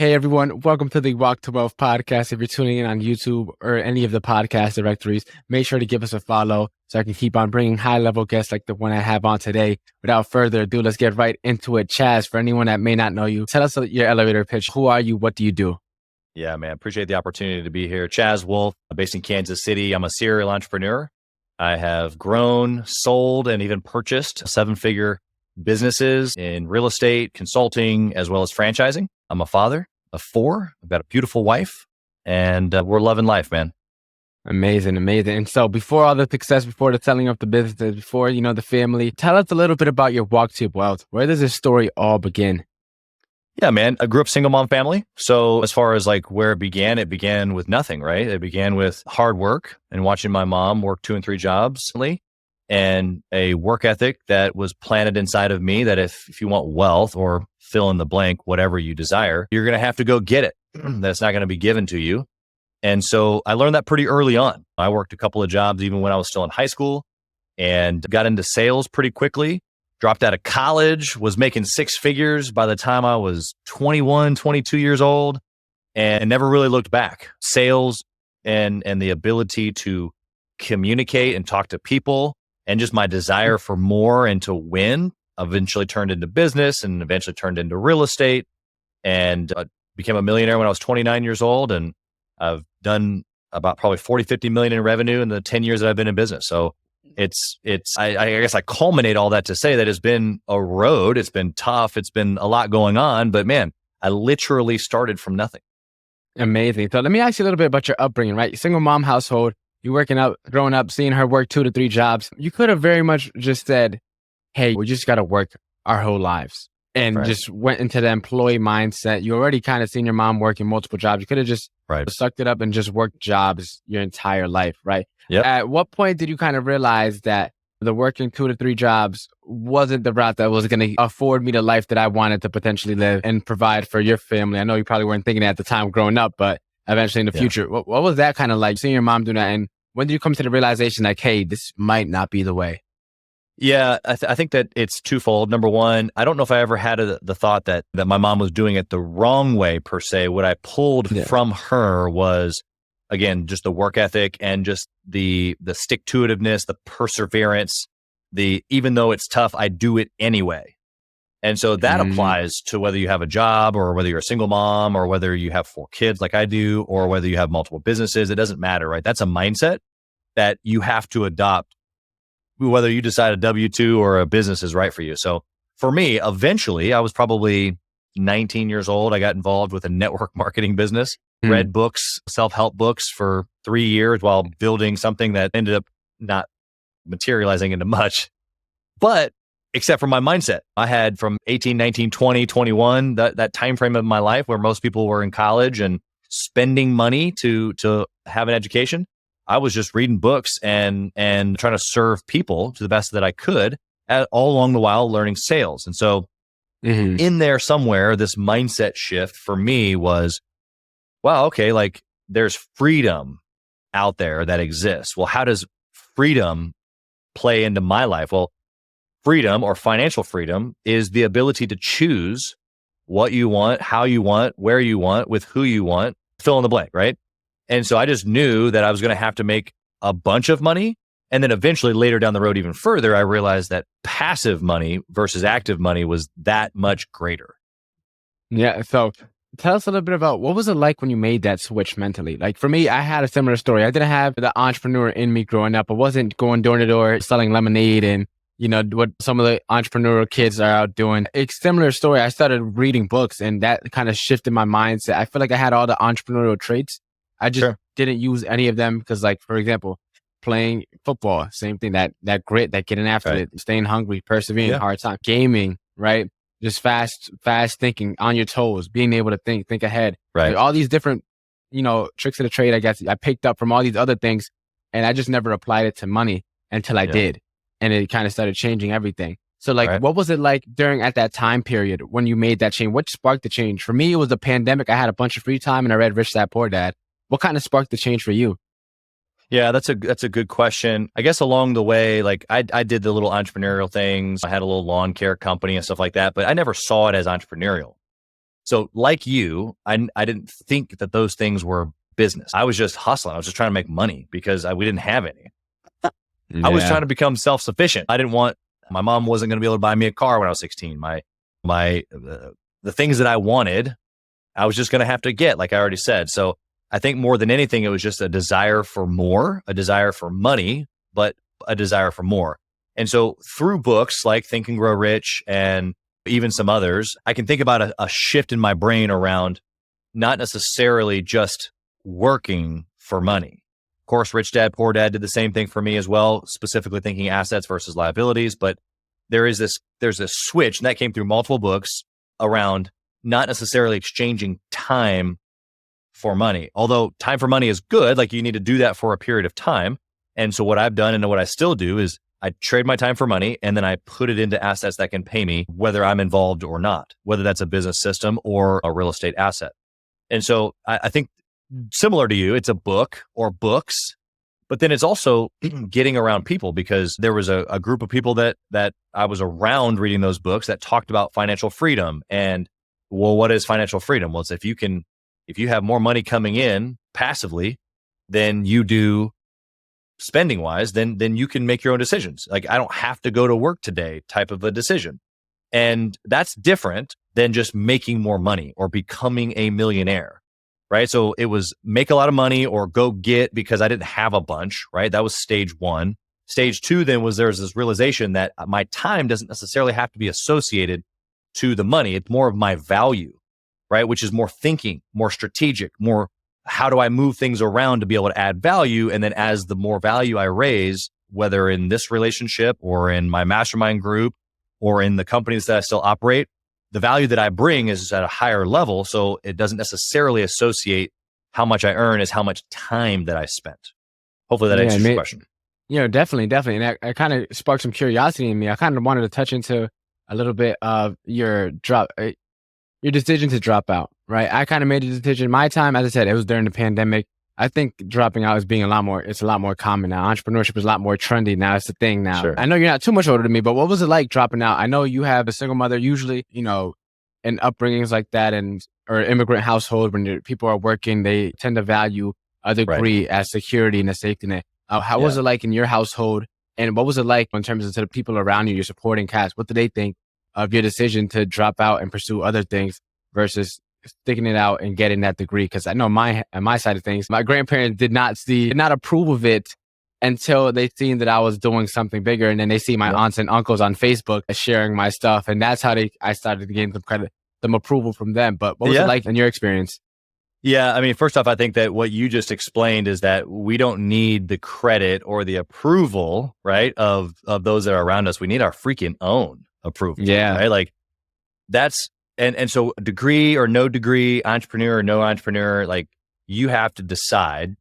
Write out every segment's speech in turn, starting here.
Hey everyone, welcome to the Walk to Wealth podcast. If you're tuning in on YouTube or any of the podcast directories, make sure to give us a follow so I can keep on bringing high level guests like the one I have on today. Without further ado, let's get right into it. Chaz, for anyone that may not know you, tell us your elevator pitch. Who are you? What do you do? Yeah, man. Appreciate the opportunity to be here. Chaz Wolfe, based in Kansas City. I'm a serial entrepreneur. I have grown, sold, and even purchased seven-figure businesses in real estate, consulting, as well as franchising. I'm a father of four. I've got a beautiful wife, and we're loving life, man. Amazing. And so before all the success, before the selling of the business, before, the family, tell us a little bit about your walk to wealth. Where does this story all begin? Yeah, man. I grew up single mom family. So as far as like where it began with nothing, right? It began with hard work and watching my mom work 2 and 3 jobs and a work ethic that was planted inside of me that if you want wealth or fill in the blank, whatever you desire, you're going to have to go get it. That's not going to be given to you. And so I learned that pretty early on. I worked a couple of jobs even when I was still in high school and got into sales pretty quickly. Dropped out of college, was making 6 figures by the time I was 21, 22 years old, and never really looked back. Sales and the ability to communicate and talk to people and just my desire for more and to win eventually turned into business and eventually turned into real estate and became a millionaire when I was 29 years old. And I've done about probably 40, 50 million in revenue in the 10 years that I've been in business. So I guess I culminate all that to say that it's been a road. It's been tough. It's been a lot going on, but man, I literally started from nothing. Amazing. So let me ask you a little bit about your upbringing, right? Single mom household, you growing up, seeing her work 2 to 3 jobs. You could have very much just said, hey, we just got to work our whole lives and just went into the employee mindset. You already kind of seen your mom working multiple jobs. You could have just sucked it up and just worked jobs your entire life, right? Yep. At what point did you kind of realize that the working 2 to 3 jobs wasn't the route that was going to afford me the life that I wanted to potentially live and provide for your family? I know you probably weren't thinking that at the time growing up, but eventually in the future, what was that kind of like, seeing your mom do that? And when did you come to the realization like, hey, this might not be the way? Yeah, I think that it's twofold. Number one, I don't know if I ever had the thought that my mom was doing it the wrong way per se. What I pulled from her was, again, just the work ethic and just the stick-to-itiveness, the perseverance, even though it's tough, I do it anyway. And so that applies to whether you have a job or whether you're a single mom or whether you have 4 kids like I do or whether you have multiple businesses. It doesn't matter, right? That's a mindset that you have to adopt whether you decide a W-2 or a business is right for you. So for me, eventually, I was probably 19 years old. I got involved with a network marketing business, read books, self-help books for 3 years while building something that ended up not materializing into much. But except for my mindset, I had from 18, 19, 20, 21, that time frame of my life where most people were in college and spending money to have an education. I was just reading books and trying to serve people to the best that I could, all along the while learning sales. And so in there somewhere, this mindset shift for me was, wow, okay, like there's freedom out there that exists. Well, how does freedom play into my life? Well, freedom or financial freedom is the ability to choose what you want, how you want, where you want, with who you want, fill in the blank, right? And so I just knew that I was going to have to make a bunch of money. And then eventually later down the road, even further, I realized that passive money versus active money was that much greater. Yeah. So tell us a little bit about what was it like when you made that switch mentally? Like for me, I had a similar story. I didn't have the entrepreneur in me growing up. I wasn't going door to door selling lemonade and, what some of the entrepreneurial kids are out doing. It's a similar story. I started reading books and that kind of shifted my mindset. I feel like I had all the entrepreneurial traits. I just didn't use any of them because, like, for example, playing football, same thing, that grit, that getting after it, staying hungry, persevering, hard time, gaming, right? Just fast thinking, on your toes, being able to think ahead. Right. Like, all these different, tricks of the trade, I guess, I picked up from all these other things, and I just never applied it to money until I did. And it kind of started changing everything. So like, what was it like at that time period when you made that change? What sparked the change? For me, it was the pandemic. I had a bunch of free time and I read Rich Dad Poor Dad. What kind of sparked the change for you? Yeah, that's a good question. I guess along the way, like I did the little entrepreneurial things. I had a little lawn care company and stuff like that, but I never saw it as entrepreneurial. So like you, I didn't think that those things were business. I was just hustling. I was just trying to make money because we didn't have any. I was trying to become self-sufficient. I didn't want, my mom wasn't going to be able to buy me a car when I was 16. The things that I wanted, I was just going to have to get, like I already said. So I think more than anything, it was just a desire for more, a desire for money, but a desire for more. And so through books like Think and Grow Rich and even some others, I can think about a shift in my brain around not necessarily just working for money. Of course, Rich Dad, Poor Dad did the same thing for me as well, specifically thinking assets versus liabilities. But there's this switch, and that came through multiple books around not necessarily exchanging time for money. Although time for money is good, like you need to do that for a period of time. And so what I've done and what I still do is I trade my time for money and then I put it into assets that can pay me whether I'm involved or not, whether that's a business system or a real estate asset. And so I think similar to you, it's a book or books, but then it's also getting around people, because there was a group of people that I was around reading those books that talked about financial freedom. And well, what is financial freedom? Well, it's if you have more money coming in passively than you do spending wise, then you can make your own decisions. Like, I don't have to go to work today type of a decision. And that's different than just making more money or becoming a millionaire, right? So it was make a lot of money or go get, because I didn't have a bunch, right? That was stage one. Stage two then was there's this realization that my time doesn't necessarily have to be associated to the money. It's more of my value, right? Which is more thinking, more strategic, more how do I move things around to be able to add value? And then as the more value I raise, whether in this relationship or in my mastermind group or in the companies that I still operate, the value that I bring is at a higher level. So it doesn't necessarily associate how much I earn as how much time that I spent. Hopefully that answers your question. Definitely. And I kind of sparked some curiosity in me. I kind of wanted to touch into a little bit of your decision to drop out, right? I kind of made a decision. My time, as I said, it was during the pandemic. I think dropping out is being it's a lot more common now. Entrepreneurship is a lot more trendy now. It's the thing now. Sure. I know you're not too much older than me, but what was it like dropping out? I know you have a single mother, usually, in upbringings like that or immigrant household, when people are working, they tend to value a degree as security and a safety net. How was it like in your household? And what was it like in terms of the people around you, your supporting cast? What did they think of your decision to drop out and pursue other things versus sticking it out and getting that degree? Because I know on my side of things, my grandparents did not approve of it until they seen that I was doing something bigger. And then they see my aunts and uncles on Facebook sharing my stuff. And that's how I started to gain some approval from them. But what was it like in your experience? Yeah. I mean, first off, I think that what you just explained is that we don't need the credit or the approval, right, of those that are around us. We need our freaking own approval. Yeah. Right. Like that's, and so degree or no degree, entrepreneur or no entrepreneur, like you have to decide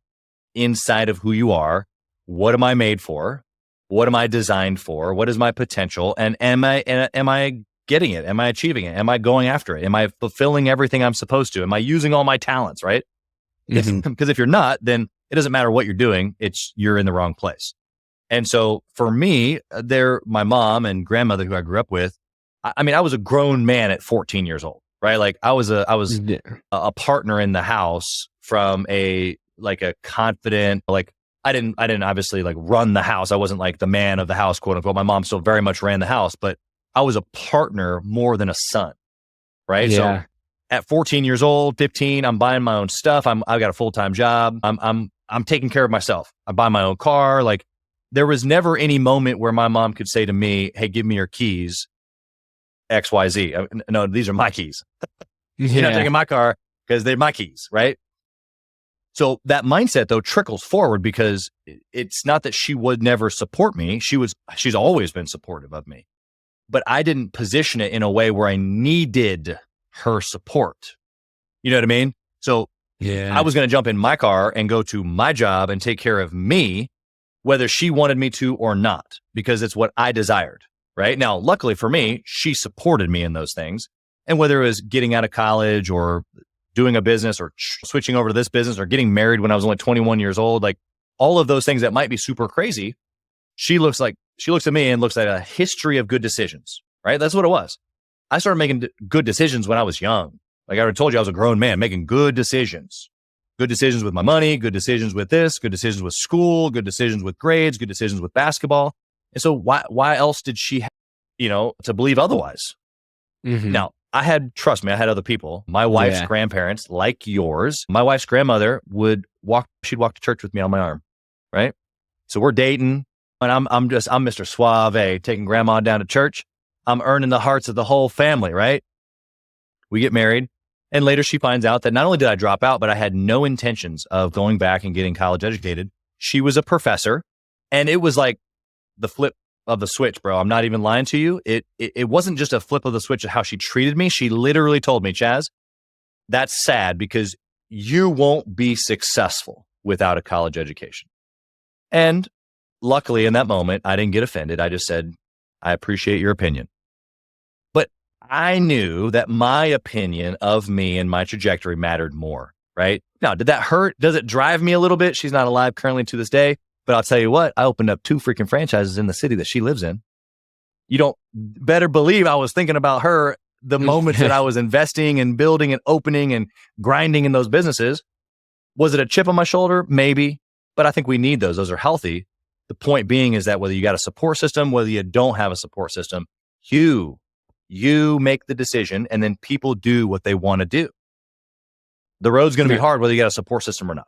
inside of who you are. What am I made for? What am I designed for? What is my potential? And am I getting it? Am I achieving it? Am I going after it? Am I fulfilling everything I'm supposed to? Am I using all my talents? Right. Because if you're not, then it doesn't matter what you're doing. You're in the wrong place. And so for me, my mom and grandmother who I grew up with, I mean, I was a grown man at 14 years old, right? Like I was a partner in the house from a confident, like I didn't obviously like run the house. I wasn't like the man of the house, quote unquote. My mom still very much ran the house, but I was a partner more than a son, right? Yeah. So at 14 years old, 15, I'm buying my own stuff. I've got a full-time job. I'm taking care of myself. I buy my own car. Like there was never any moment where my mom could say to me, "Hey, give me your keys, XYZ. No, these are my keys. You're not taking my car because they're my keys, right?" So that mindset though trickles forward, because it's not that she would never support me. She's always been supportive of me, but I didn't position it in a way where I needed her support. You know what I mean? So I was going to jump in my car and go to my job and take care of me, whether she wanted me to or not, because it's what I desired. Right now, luckily for me, she supported me in those things. And whether it was getting out of college or doing a business or switching over to this business or getting married when I was only 21 years old, like all of those things that might be super crazy, she looks at me and looks at a history of good decisions, right? That's what it was. I started making good decisions when I was young. Like I already told you, I was a grown man making good decisions with my money, good decisions with this, good decisions with school, good decisions with grades, good decisions with basketball. And so why else did she, to believe otherwise? Mm-hmm. Now, trust me, I had other people. My wife's grandparents, like yours, my wife's grandmother she'd walk to church with me on my arm, right? So we're dating, and I'm Mr. Suave, taking grandma down to church. I'm earning the hearts of the whole family, right? We get married, and later she finds out that not only did I drop out, but I had no intentions of going back and getting college educated. She was a professor, and it was like the flip of the switch, bro. I'm not even lying to you. It wasn't just a flip of the switch of how she treated me. She literally told me, Chaz, that's sad because you won't be successful without a college education. And luckily in that moment, I didn't get offended. I just said, I appreciate your opinion. But I knew that my opinion of me and my trajectory mattered more, right? Now, did that hurt? Does it drive me a little bit? She's not alive currently to this day. But I'll tell you what, I opened up 2 freaking franchises in the city that she lives in. You don't better believe I was thinking about her the moments that I was investing and building and opening and grinding in those businesses. Was it a chip on my shoulder? Maybe. But I think we need those. Those are healthy. The point being is that whether you got a support system, whether you don't have a support system, you make the decision and then people do what they want to do. The road's going to be hard whether you got a support system or not.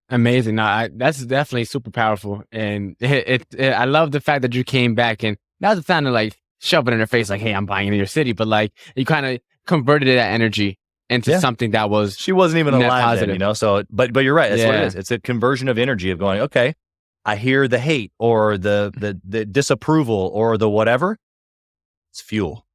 Amazing. No, that's definitely super powerful. And I love the fact that you came back and not the sound of like shoving in her face, like, hey, I'm buying in your city, but like you kind of converted that energy into something that was, she wasn't even alive positive. Then, so, but you're right. That's what it is. It's a conversion of energy of going, okay, I hear the hate or the disapproval or the whatever. It's fuel.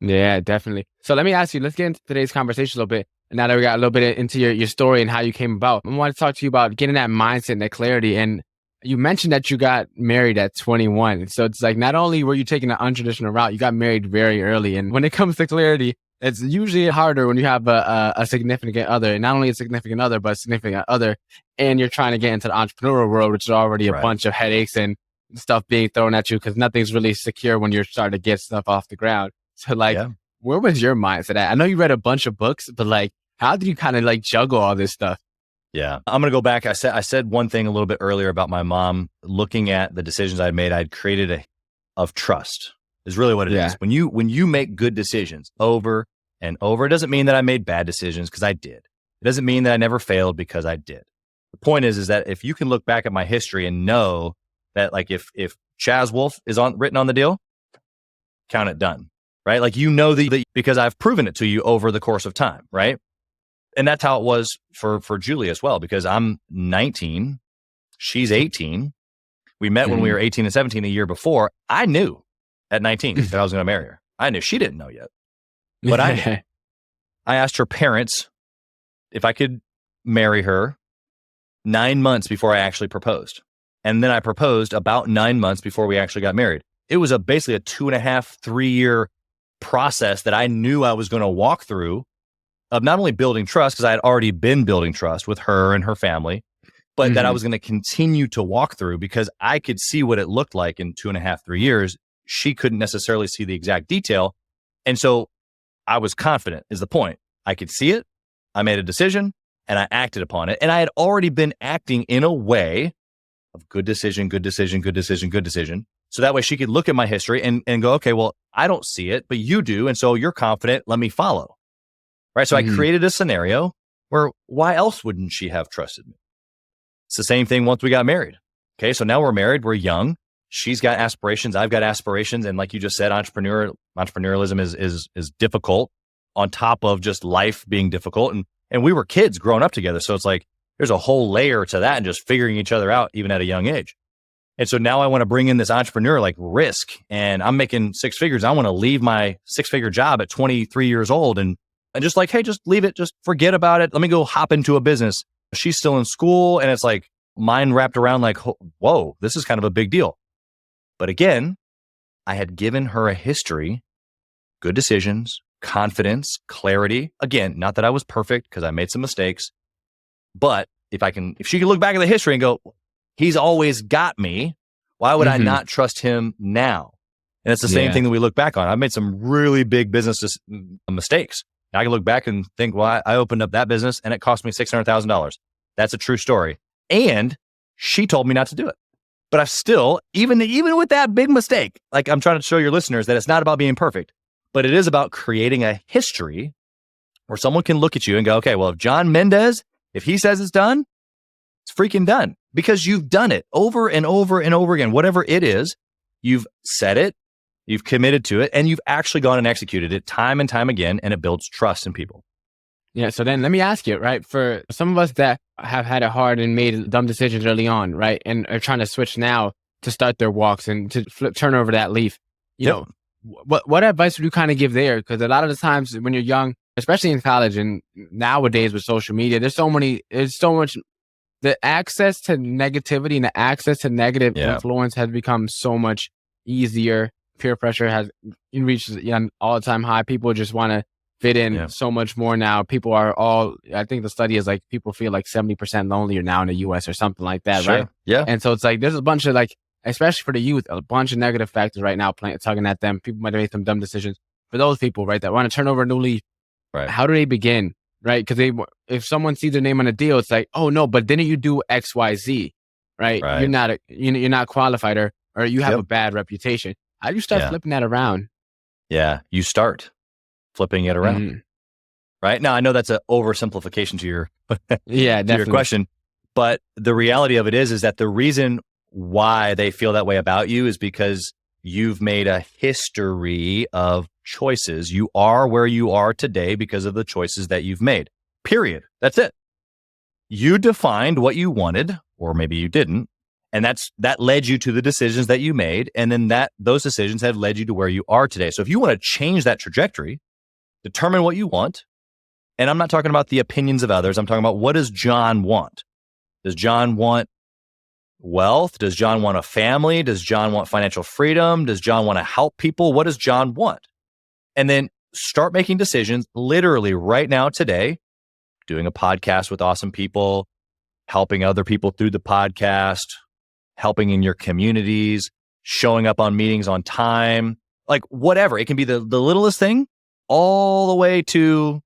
Yeah, definitely. So let me ask you, let's get into today's conversation a little bit. Now that we got a little bit into your story and how you came about, I want to talk to you about getting that mindset and that clarity. And you mentioned that you got married at 21. So it's like, not only were you taking an untraditional route, you got married very early. And when it comes to clarity, it's usually harder when you have a significant other, and not only a significant other, but a significant other. And you're trying to get into the entrepreneurial world, which is already a bunch of headaches and stuff being thrown at you because nothing's really secure when you're starting to get stuff off the ground. So like, where was your mindset at? I know you read a bunch of books, but like, how did you kind of like juggle all this stuff? Yeah. I'm going to go back. I said one thing a little bit earlier about my mom looking at the decisions I'd made. I'd created of trust is really what it is. When you make good decisions over and over, it doesn't mean that I made bad decisions because I did. It doesn't mean that I never failed because I did. The point is that if you can look back at my history and know that like if Chaz Wolfe is written on the deal, count it done, right? Like, because I've proven it to you over the course of time, right? And that's how it was for Julie as well, because I'm 19, she's 18. We met when we were 18 and 17 the year before. I knew at 19 that I was going to marry her. I knew. She didn't know yet, but I knew. I asked her parents if I could marry her 9 months before I actually proposed. And then I proposed about 9 months before we actually got married. It was basically a 2.5, 3 year process that I knew I was going to walk through of not only building trust, because I had already been building trust with her and her family, but that I was going to continue to walk through because I could see what it looked like in 2.5, 3 years. She couldn't necessarily see the exact detail. And so I was confident is the point. I could see it. I made a decision and I acted upon it. And I had already been acting in a way of good decision, good decision, good decision, good decision. So that way she could look at my history and go, okay, well, I don't see it, but you do. And so you're confident. Let me follow. Right. So I created a scenario where why else wouldn't she have trusted me? It's the same thing once we got married. Okay. So now we're married. We're young. She's got aspirations. I've got aspirations. And like you just said, entrepreneurialism is difficult on top of just life being difficult. And we were kids growing up together. So it's like, there's a whole layer to that and just figuring each other out even at a young age. And so now I want to bring in this entrepreneur like risk, and I'm making 6 figures. I want to leave my 6-figure job at 23 years old and just like, hey, just leave it. Just forget about it. Let me go hop into a business. She's still in school. And it's like mind wrapped around like, whoa, this is kind of a big deal. But again, I had given her a history, good decisions, confidence, clarity. Again, not that I was perfect because I made some mistakes, but if she could look back at the history and go, he's always got me, why would I not trust him now? And it's the same thing that we look back on. I've made some really big business mistakes. And I can look back and think, well, I opened up that business and it cost me $600,000. That's a true story. And she told me not to do it. But I still, even with that big mistake, like I'm trying to show your listeners that it's not about being perfect, but it is about creating a history where someone can look at you and go, okay, well, if John Mendez, if he says it's done, it's freaking done, because you've done it over and over and over again. Whatever it is, you've said it, you've committed to it, and you've actually gone and executed it time and time again, and it builds trust in people. Yeah. So then let me ask you, right? For some of us that have had it hard and made dumb decisions early on, right? And are trying to switch now to start their walks and to turn over that leaf, you know, what advice would you kind of give there? Because a lot of the times when you're young, especially in college and nowadays with social media, there's so much, the access to negativity and the access to negative influence has become so much easier. Peer pressure has reached an all-time high. People just want to fit in so much more now. People are I think the study is like people feel like 70% lonelier now in the US or something like that, right? Yeah. And so it's like there's a bunch of like, especially for the youth, a bunch of negative factors right now tugging at them. People might have made some dumb decisions. For those people, right, that want to turn over a new leaf, right? How do they begin, right? Because if someone sees their name on a deal, it's like, oh no, but didn't you do X, Y, Z, right? You're not qualified or you have a bad reputation. How do you start flipping that around? Yeah, you start flipping it around. Right now, I know that's an oversimplification to your to your question, but the reality of it is that the reason why they feel that way about you is because you've made a history of choices. You are where you are today because of the choices that you've made. Period. That's it. You defined what you wanted, or maybe you didn't, and that led you to the decisions that you made, and then those decisions have led you to where you are today. So if you want to change that trajectory, determine what you want. And I'm not talking about the opinions of others. I'm talking about, what does John want? Does John want wealth? Does John want a family? Does John want financial freedom? Does John want to help people? What does John want? And then start making decisions literally right now, today, doing a podcast with awesome people, helping other people through the podcast, helping in your communities, showing up on meetings on time, like whatever. It can be the littlest thing all the way to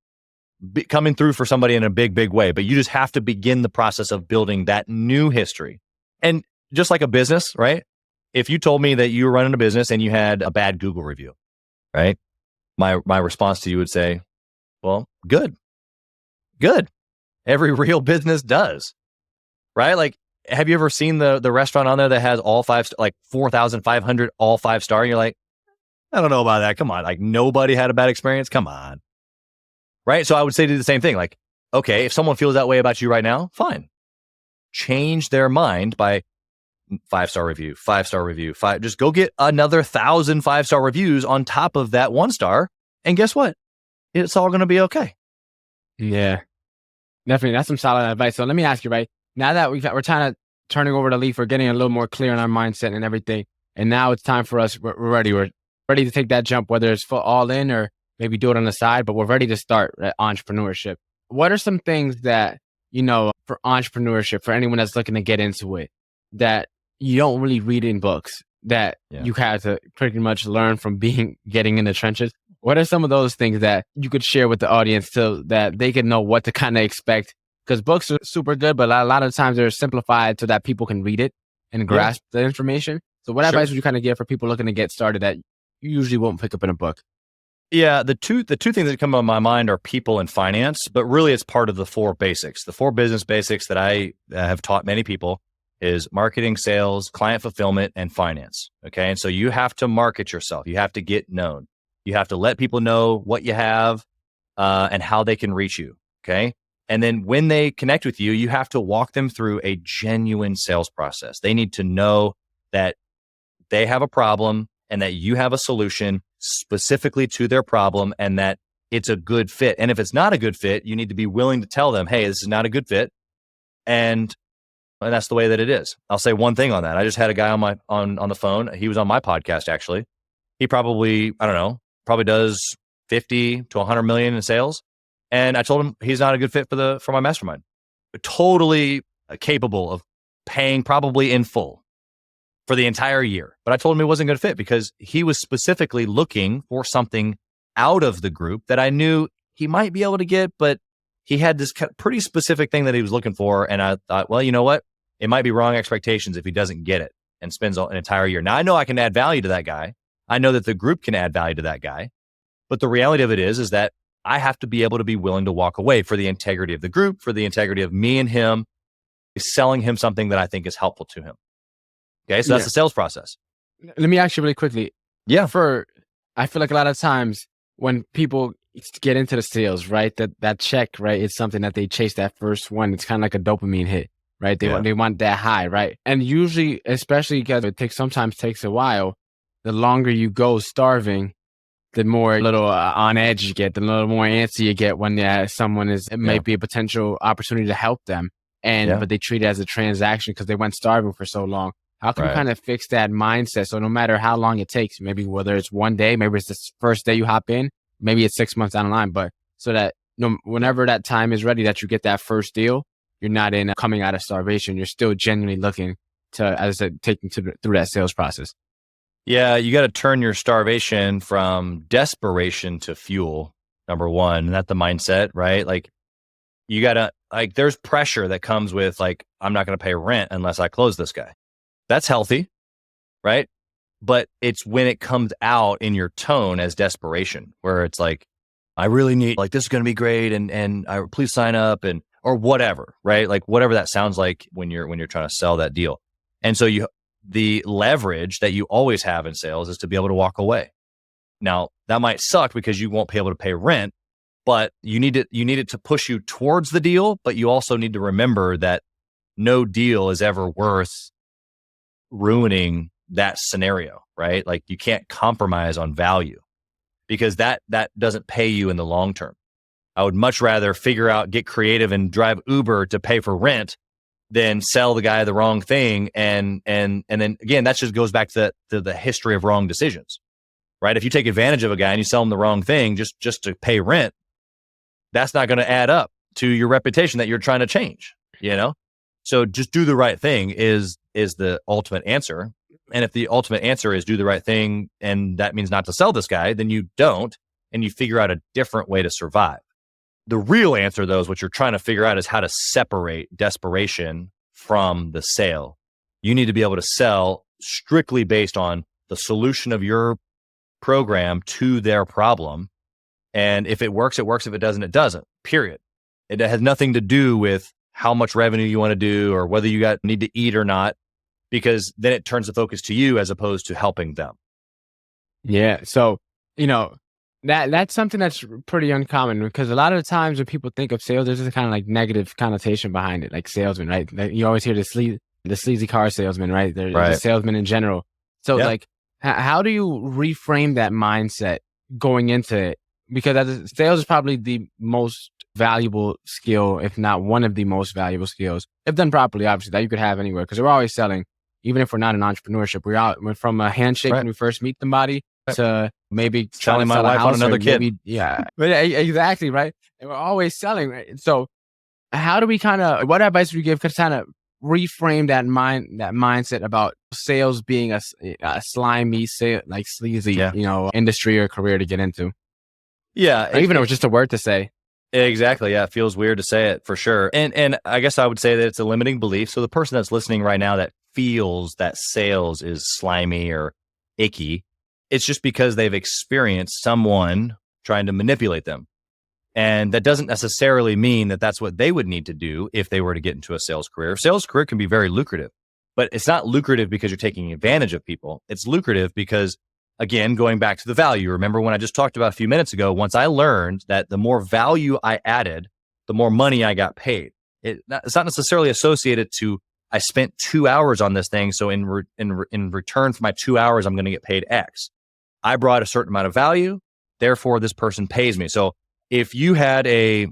coming through for somebody in a big, big way. But you just have to begin the process of building that new history. And just like a business, right? If you told me that you were running a business and you had a bad Google review, right? My response to you would say, well, good. Every real business does, right? Like, have you ever seen the restaurant on there that has all 5, like 4,500 all 5-star? And you're like, I don't know about that. Come on. Like, nobody had a bad experience. Come on. Right. So I would say to the same thing. Like, okay, if someone feels that way about you right now, fine. Change their mind by 5-star review, 5-star review, just go get another 1,000 5-star reviews on top of that 1-star. And guess what? It's all going to be okay. Yeah, definitely. That's some solid advice. So let me ask you, right? Now that we're turning over the leaf, we're getting a little more clear on our mindset and everything. And now it's time for us. We're ready. We're ready to take that jump, whether it's all in or maybe do it on the side, but we're ready to start entrepreneurship. What are some things that, for entrepreneurship, for anyone that's looking to get into it, that you don't really read in books, that you have to pretty much learn from getting in the trenches? What are some of those things that you could share with the audience so that they can know what to kind of expect? Because books are super good, but a lot of times they're simplified so that people can read it and grasp the information. So what advice would you kind of give for people looking to get started that you usually won't pick up in a book? Yeah, the two things that come to my mind are people and finance, but really it's part of the 4 basics. The 4 business basics that I have taught many people is marketing, sales, client fulfillment, and finance. Okay. And so you have to market yourself. You have to get known. You have to let people know what you have and how they can reach you. Okay. And then when they connect with you, you have to walk them through a genuine sales process. They need to know that they have a problem and that you have a solution specifically to their problem and that it's a good fit. And if it's not a good fit, you need to be willing to tell them, hey, this is not a good fit. And that's the way that it is. I'll say one thing on that. I just had a guy on the phone. He was on my podcast, actually. He probably, I don't know, does 50 to 100 million in sales. And I told him he's not a good fit for my mastermind. Totally capable of paying probably in full for the entire year. But I told him it wasn't going to fit because he was specifically looking for something out of the group that I knew he might be able to get, but he had this pretty specific thing that he was looking for. And I thought, well, you know what? It might be wrong expectations if he doesn't get it and spends an entire year. Now, I know I can add value to that guy. I know that the group can add value to that guy. But the reality of it is that I have to be able to be willing to walk away for the integrity of the group, for the integrity of me and him, selling him something that I think is helpful to him. Okay, so that's the sales process. Let me ask you really quickly. Yeah. I feel like a lot of times when people get into the sales, right, that check, right, it's something that they chase that first one. It's kind of like a dopamine hit, right? They want that high, right? And usually, especially because sometimes takes a while, the longer you go starving, the more little on edge you get, the little more antsy you get when someone it might be a potential opportunity to help them. But they treat it as a transaction because they went starving for so long. How can you kind of fix that mindset? So no matter how long it takes, maybe whether it's one day, maybe it's the first day you hop in, maybe it's 6 months down the line, but so that whenever that time is ready that you get that first deal, you're not coming out of starvation. You're still genuinely looking to, as I said, taking through that sales process. Yeah, you got to turn your starvation from desperation to fuel, number one. And that's the mindset, right? Like you got to, there's pressure that comes with I'm not going to pay rent unless I close this guy. That's healthy, right? But it's when it comes out in your tone as desperation, where it's I really need, this is going to be great. And please sign up or whatever, right? Whatever that sounds like when you're trying to sell that deal. And so the leverage that you always have in sales is to be able to walk away. Now that might suck because you won't be able to pay rent, but you need it to push you towards the deal. But you also need to remember that no deal is ever worth ruining that scenario, right? You can't compromise on value because that doesn't pay you in the long term. I would much rather get creative and drive Uber to pay for rent than sell the guy the wrong thing. And then again, that just goes back to the history of wrong decisions, right? If you take advantage of a guy and you sell him the wrong thing just to pay rent, that's not going to add up to your reputation that you're trying to change, So just do the right thing is the ultimate answer. And if the ultimate answer is do the right thing, and that means not to sell this guy, then you don't, and you figure out a different way to survive. The real answer, though, is what you're trying to figure out is how to separate desperation from the sale. You need to be able to sell strictly based on the solution of your program to their problem. And if it works, it works. If it doesn't, it doesn't, period. It has nothing to do with how much revenue you want to do or whether you need to eat or not, because then it turns the focus to you as opposed to helping them. Yeah. So, that's something that's pretty uncommon because a lot of the times when people think of sales, there's this kind of negative connotation behind it, like salesman, right? You always hear the sleazy car salesman, right? There's the salesman in general. So how do you reframe that mindset going into it? Because sales is probably the most valuable skill, if not one of the most valuable skills, if done properly, obviously, that you could have anywhere. Because we're always selling, even if we're not in entrepreneurship. We're from a handshake when we first meet somebody to maybe selling my wife on another kid. Exactly, right? And we're always selling, right? So how do we what advice would you give to kind of reframe that mindset about sales being a slimy, sleazy, industry or career to get into? Yeah. Or even it was just a word to say. Exactly. Yeah. It feels weird to say it for sure. And I guess I would say that it's a limiting belief. So the person that's listening right now that feels that sales is slimy or icky, it's just because they've experienced someone trying to manipulate them. And that doesn't necessarily mean that that's what they would need to do if they were to get into a sales career. Sales career can be very lucrative, but it's not lucrative because you're taking advantage of people. It's lucrative because, again, going back to the value, remember when I just talked about a few minutes ago, once I learned that the more value I added, the more money I got paid. It's not necessarily associated to, I spent 2 hours on this thing, so in return for my 2 hours, I'm going to get paid X. I brought a certain amount of value, therefore this person pays me. So if you had a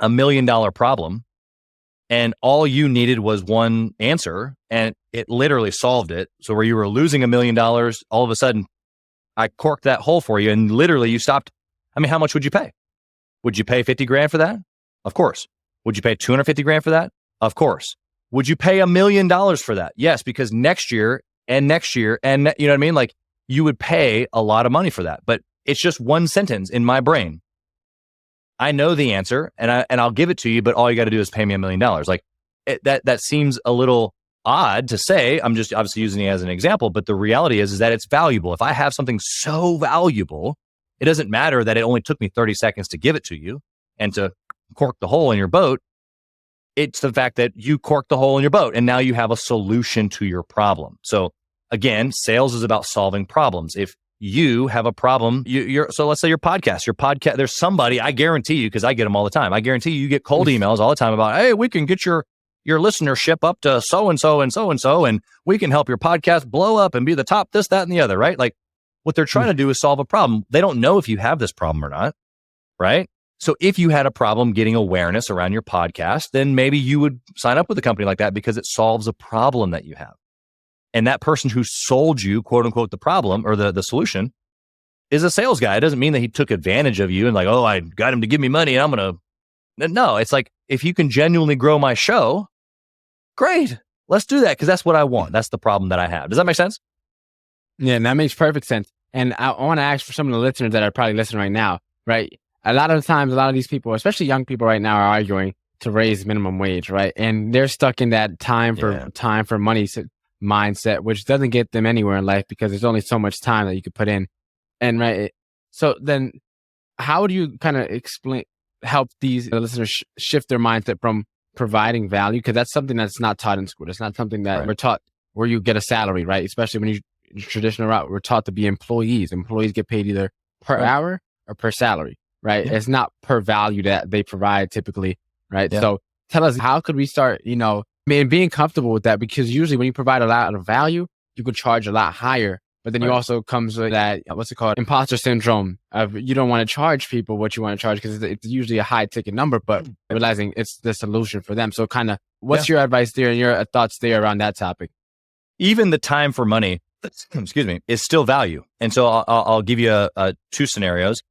$1 million problem and all you needed was one answer and it literally solved it, so where you were losing $1 million, all of a sudden I corked that hole for you and literally you stopped. I mean, how much would you pay? Would you pay 50 grand for that? Of course. Would you pay 250 grand for that? Of course. Would you pay $1 million for that? Yes, because next year and you know what I mean? You would pay a lot of money for that, but it's just one sentence in my brain. I know the answer and I'll give it to you, but all you got to do is pay me $1 million. Like that seems a little odd to say. I'm just obviously using it as an example, but the reality is that it's valuable. If I have something so valuable, it doesn't matter that it only took me 30 seconds to give it to you and to cork the hole in your boat. It's the fact that you corked the hole in your boat and now you have a solution to your problem. So again, sales is about solving problems. If you have a problem, so let's say your podcast, there's somebody, I guarantee you, because I get them all the time. I guarantee you get cold emails all the time about, hey, we can get your listenership up to so-and-so and so-and-so, and we can help your podcast blow up and be the top, this, that, and the other, right? Like what they're trying to do is solve a problem. They don't know if you have this problem or not, right? So if you had a problem getting awareness around your podcast, then maybe you would sign up with a company like that because it solves a problem that you have. And that person who sold you, quote unquote, the problem or the solution is a sales guy. It doesn't mean that he took advantage of you and like, oh, I got him to give me money and I'm going to. No, it's like, if you can genuinely grow my show, great. Let's do that because that's what I want. That's the problem that I have. Does that make sense? Yeah, and that makes perfect sense. And I want to ask for some of the listeners that are probably listening right now, right? A lot of the times, a lot of these people, especially young people right now, are arguing to raise minimum wage, right? And they're stuck in that time for money mindset, which doesn't get them anywhere in life because there's only so much time that you could put in. And right. So then how do you kind of help these listeners shift their mindset from providing value? Because that's something that's not taught in school. It's not something that we're taught where you get a salary, right? Especially when you traditional route, we're taught to be employees. Employees get paid either per hour or per salary, right? It's not per value that they provide typically, right? Yeah. So tell us, how could we start, being comfortable with that? Because usually when you provide a lot of value, you could charge a lot higher. But then you also comes with that, imposter syndrome of you don't want to charge people what you want to charge because it's usually a high ticket number, but realizing it's the solution for them. So kind of what's your advice there and your thoughts there around that topic? Even the time for money, is still value. And so I'll give you two scenarios.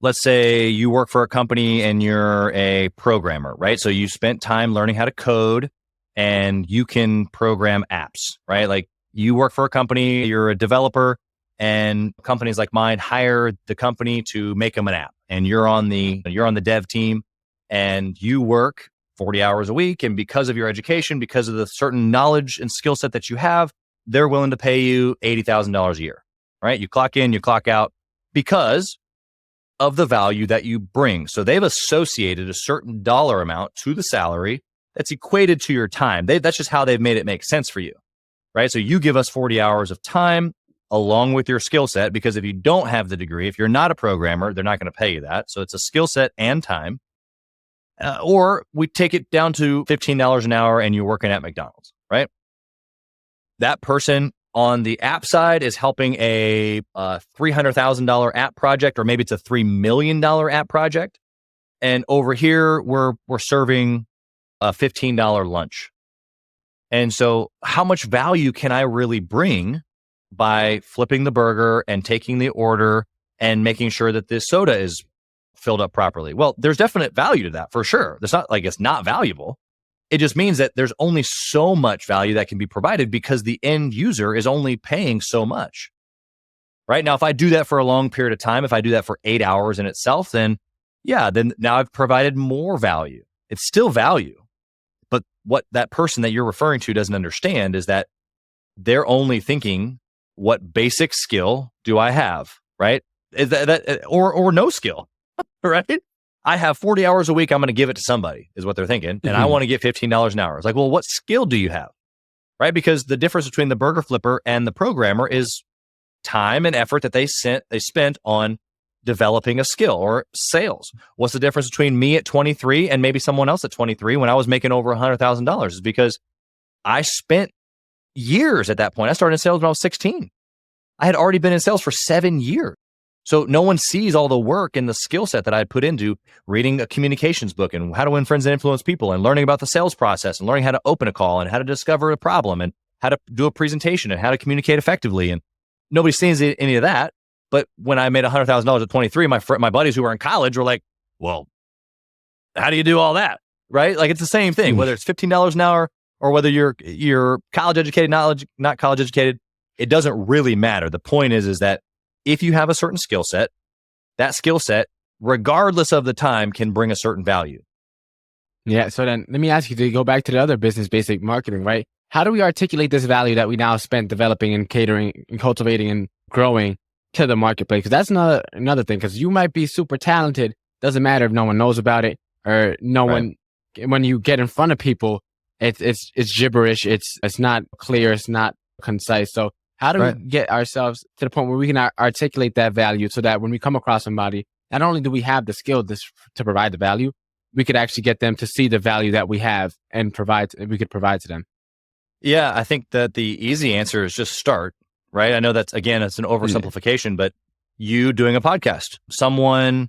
Let's say you work for a company and you're a programmer, right? So you spent time learning how to code and you can program apps, right? Like you work for a company, you're a developer, and companies like mine hire the company to make them an app. And you're on the dev team and you work 40 hours a week. And because of your education, because of the certain knowledge and skill set that you have, they're willing to pay you $80,000 a year, right? You clock in, you clock out because of the value that you bring. So they've associated a certain dollar amount to the salary that's equated to your time. That's just how they've made it make sense for you, right? So you give us 40 hours of time along with your skill set, because if you don't have the degree, if you're not a programmer, they're not going to pay you that. So it's a skill set and time. Or we take it down to $15 an hour and you're working at McDonald's, right? That person on the app side is helping a $300,000 app project, or maybe it's a $3 million app project. And over here, we're serving a $15 lunch. And so how much value can I really bring by flipping the burger and taking the order and making sure that this soda is filled up properly? Well, there's definite value to that for sure. It's not like it's not valuable. It just means that there's only so much value that can be provided because the end user is only paying so much. Right now, if I do that for a long period of time, if I do that for 8 hours in itself, then now I've provided more value. It's still value. But what that person that you're referring to doesn't understand is that they're only thinking, what basic skill do I have? Right? Is that or no skill, right? I have 40 hours a week. I'm going to give it to somebody is what they're thinking. And I want to get $15 an hour. It's like, well, what skill do you have? Right? Because the difference between the burger flipper and the programmer is time and effort that they spent on developing a skill or sales. What's the difference between me at 23 and maybe someone else at 23 when I was making over $100,000? Is because I spent years at that point. I started in sales when I was 16. I had already been in sales for 7 years. So no one sees all the work and the skill set that I put into reading a communications book and how to win friends and influence people and learning about the sales process and learning how to open a call and how to discover a problem and how to do a presentation and how to communicate effectively. And nobody sees any of that. But when I made $100,000 at 23, my buddies who were in college were like, well, how do you do all that? Right? Like it's the same thing, whether it's $15 an hour or whether you're college educated, not college educated, it doesn't really matter. The point is that if you have a certain skill set, that skill set regardless of the time, can bring a certain value. Yeah. So then let me ask you to go back to the other business basic marketing, right? How do we articulate this value that we now spent developing and catering and cultivating and growing to the marketplace? Because that's another thing. Because you might be super talented. Doesn't matter if no one knows about it or no one. When you get in front of people, it's gibberish. It's not clear. It's not concise. So how do we get ourselves to the point where we can articulate that value so that when we come across somebody, not only do we have the skill to provide the value, we could actually get them to see the value that we have and we could provide to them. Yeah, I think that the easy answer is just start, right? I know it's an oversimplification, but you doing a podcast, someone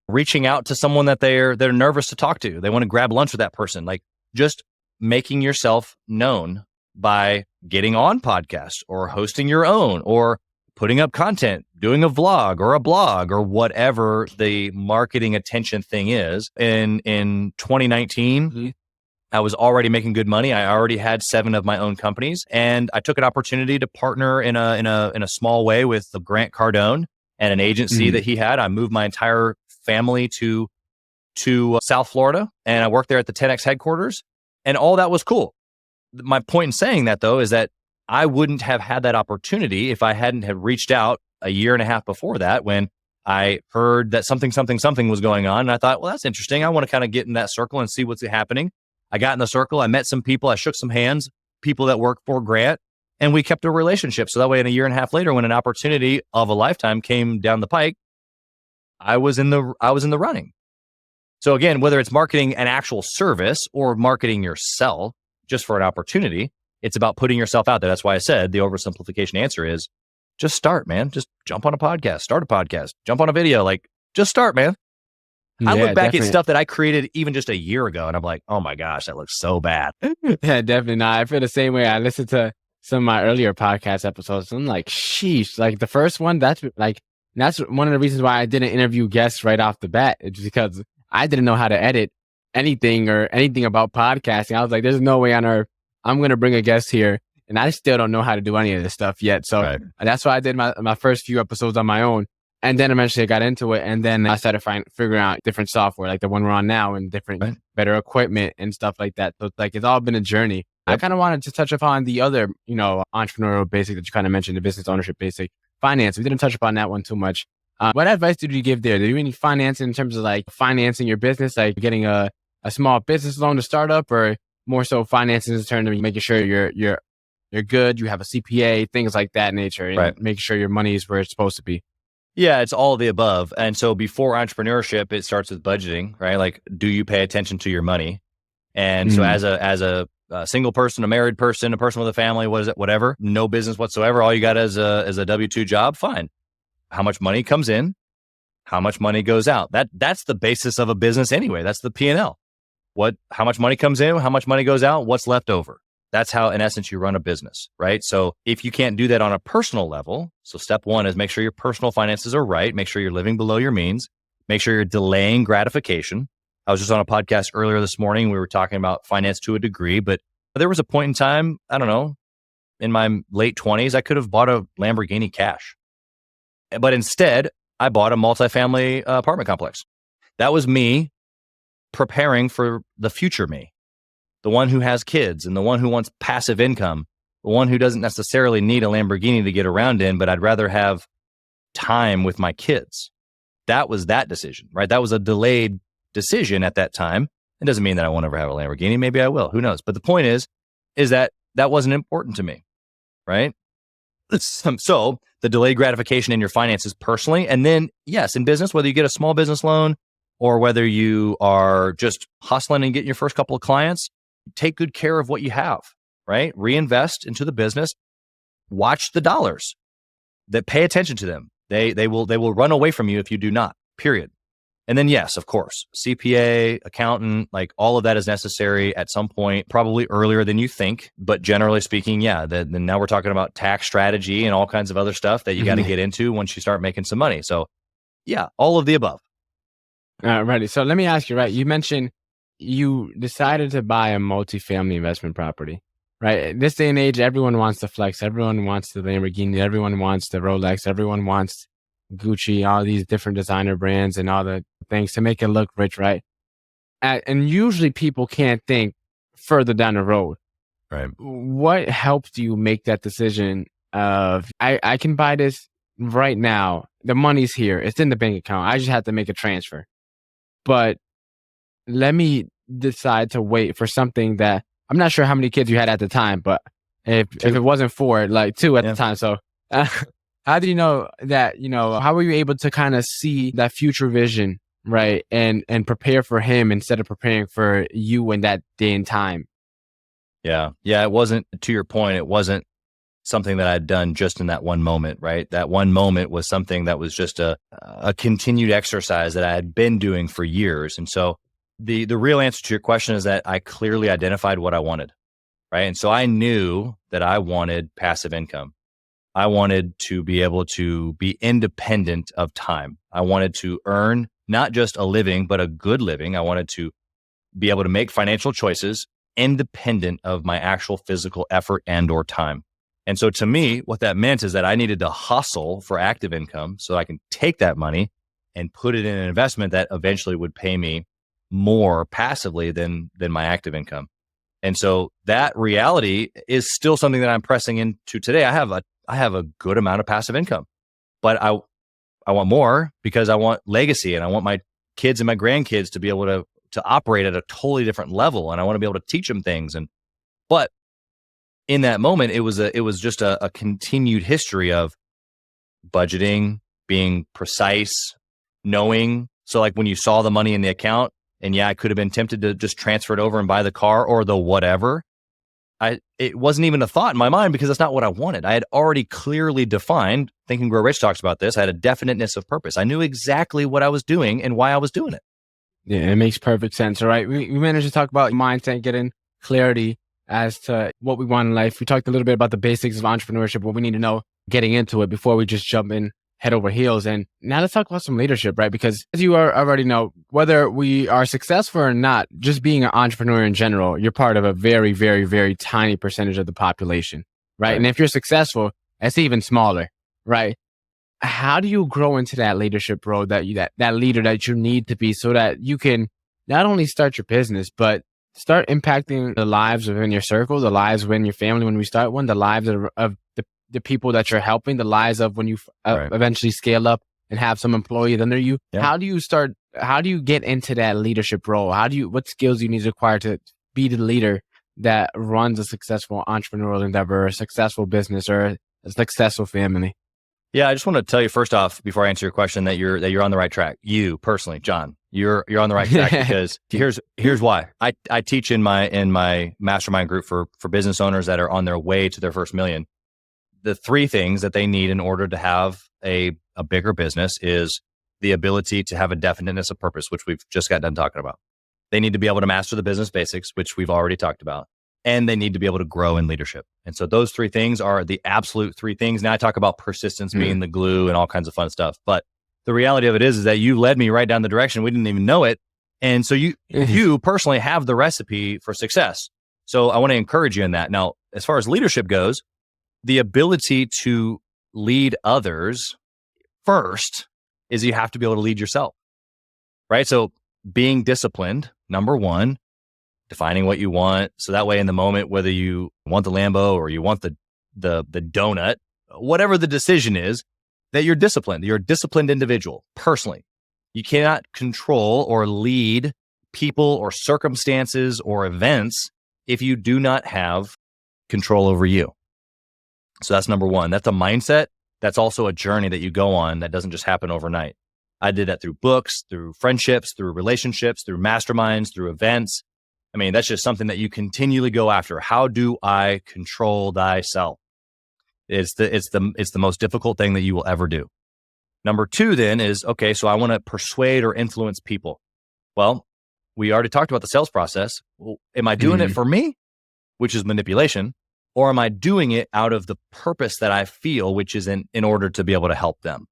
reaching out to someone that they're nervous to talk to. They want to grab lunch with that person. Like just making yourself known by getting on podcasts or hosting your own or putting up content, doing a vlog or a blog or whatever the marketing attention thing is. In 2019, I was already making good money. I already had 7 of my own companies, and I took an opportunity to partner in a small way with Grant Cardone and an agency that he had. I moved my entire family to South Florida, and I worked there at the 10X headquarters, and all that was cool. My point in saying that, though, is that I wouldn't have had that opportunity if I hadn't have reached out a year and a half before that when I heard that something was going on. And I thought, well, that's interesting. I want to kind of get in that circle and see what's happening. I got in the circle. I met some people. I shook some hands, people that work for Grant, and we kept a relationship. So that way, in a year and a half later, when an opportunity of a lifetime came down the pike, I was in the running. So again, whether it's marketing an actual service or marketing yourself just for an opportunity, it's about putting yourself out there. That's why I said the oversimplification answer is just start, man. Just jump on a podcast, start a podcast, jump on a video. Like, just start, man. I look back at stuff that I created even just a year ago, and I'm like, oh my gosh, that looks so bad. Yeah, definitely not. I feel the same way. I listened to some of my earlier podcast episodes, and I'm like, sheesh. Like the first one, that's one of the reasons why I didn't interview guests right off the bat. It's because I didn't know how to edit anything about podcasting. I was like, there's no way on earth I'm going to bring a guest here, and I still don't know how to do any of this stuff yet. So that's why I did my first few episodes on my own. And then eventually I got into it, and then I started figuring out different software, like the one we're on now, and different, better equipment and stuff like that. So it's all been a journey. I kind of wanted to touch upon the other, entrepreneurial basic that you kind of mentioned, the business ownership basic, finance. We didn't touch upon that one too much. What advice did you give there? Did you any finance in terms of like financing your business, like getting a small business loan to start up, or more so finances in terms of making sure you're good, you have a CPA, things like that nature, and making sure your money is where it's supposed to be? Yeah, it's all of the above. And so before entrepreneurship, it starts with budgeting, right? Like, do you pay attention to your money? And so as a single person, a married person, a person with a family, whatever, no business whatsoever, all you got is a W-2 job, fine. How much money comes in? How much money goes out? That's the basis of a business anyway. That's the P&L. How much money comes in? How much money goes out? What's left over? That's how, in essence, you run a business, right? So if you can't do that on a personal level, so step one is make sure your personal finances are right. Make sure you're living below your means. Make sure you're delaying gratification. I was just on a podcast earlier this morning. We were talking about finance to a degree, but there was a point in time, I don't know, in my late 20s, I could have bought a Lamborghini cash. But instead, I bought a multifamily apartment complex. That was me preparing for the future me. The one who has kids and the one who wants passive income, the one who doesn't necessarily need a Lamborghini to get around in, but I'd rather have time with my kids. That was that decision, right? That was a delayed decision at that time. It doesn't mean that I won't ever have a Lamborghini. Maybe I will. Who knows? But the point is that wasn't important to me, right? So the delayed gratification in your finances personally, and then yes, in business, whether you get a small business loan or whether you are just hustling and getting your first couple of clients, take good care of what you have, right? Reinvest into the business. Watch the dollars. That pay attention to them. They will run away from you if you do not. Period. And then yes, of course, CPA, accountant, like all of that is necessary at some point, probably earlier than you think. But generally speaking, yeah. Then now we're talking about tax strategy and all kinds of other stuff that you got to get into once you start making some money. So yeah, all of the above. Right. So let me ask you, right? You mentioned you decided to buy a multifamily investment property, right? In this day and age, everyone wants the flex. Everyone wants the Lamborghini. Everyone wants the Rolex. Everyone wants Gucci, all these different designer brands and all the things to make it look rich, right? And usually people can't think further down the road. Right. What helped you make that decision of, I can buy this right now. The money's here. It's in the bank account. I just have to make a transfer. But let me decide to wait for something that I'm not sure how many kids you had at the time, but if it wasn't four, like two at the time. So how do you know that, how were you able to kind of see that future vision, right? And prepare for him instead of preparing for you in that day and time? Yeah. Yeah. It wasn't, to your point, it wasn't something that I'd done just in that one moment, right? That one moment was something that was just a continued exercise that I had been doing for years. And so the real answer to your question is that I clearly identified what I wanted, right? And so I knew that I wanted passive income. I wanted to be able to be independent of time. I wanted to earn not just a living, but a good living. I wanted to be able to make financial choices independent of my actual physical effort and or time. And so to me, what that meant is that I needed to hustle for active income so I can take that money and put it in an investment that eventually would pay me more passively than my active income. And so that reality is still something that I'm pressing into today. I have a good amount of passive income, but I want more because I want legacy and I want my kids and my grandkids to be able to operate at a totally different level. And I want to be able to teach them things. But in that moment, it was just a continued history of budgeting, being precise, knowing. So like when you saw the money in the account and I could have been tempted to just transfer it over and buy the car or the whatever. It wasn't even a thought in my mind because that's not what I wanted. I had already clearly defined, Think and Grow Rich talks about this. I had a definiteness of purpose. I knew exactly what I was doing and why I was doing it. Yeah, it makes perfect sense. All right. We managed to talk about mindset, getting clarity as to what we want in life. We talked a little bit about the basics of entrepreneurship, what we need to know getting into it before we just jump in head over heels. And now let's talk about some leadership, right? Because as you already know, whether we are successful or not, just being an entrepreneur in general, you're part of a very, very, very tiny percentage of the population, right? And if you're successful, that's even smaller, right? How do you grow into that leadership role that leader that you need to be so that you can not only start your business, but start impacting the lives within your circle, the lives within your family when we start one, the lives of the people that you're helping, the lives of when you eventually scale up and have some employees under you. Yeah. How do you get into that leadership role? What skills you need to acquire to be the leader that runs a successful entrepreneurial endeavor, a successful business, or a successful family? Yeah, I just want to tell you first off, before I answer your question, that you're on the right track. You personally, John, you're on the right track because here's why. I teach in my mastermind group for business owners that are on their way to their first million. The three things that they need in order to have a bigger business is the ability to have a definiteness of purpose, which we've just got done talking about. They need to be able to master the business basics, which we've already talked about. And they need to be able to grow in leadership. And so those three things are the absolute three things. Now I talk about persistence being the glue and all kinds of fun stuff. But the reality of it is that you led me right down the direction. We didn't even know it. And so you personally have the recipe for success. So I want to encourage you in that. Now, as far as leadership goes, the ability to lead others first is you have to be able to lead yourself, right? So being disciplined, number one, defining what you want. So that way in the moment, whether you want the Lambo or you want the donut, whatever the decision is, that you're disciplined. You're a disciplined individual personally. You cannot control or lead people or circumstances or events if you do not have control over you. So that's number one. That's a mindset. That's also a journey that you go on that doesn't just happen overnight. I did that through books, through friendships, through relationships, through masterminds, through events. I mean, that's just something that you continually go after. How do I control thyself? It's the most difficult thing that you will ever do. Number two then is, okay, so I want to persuade or influence people. Well, we already talked about the sales process. Well, am I doing it for me, which is manipulation, or am I doing it out of the purpose that I feel, which is in order to be able to help them?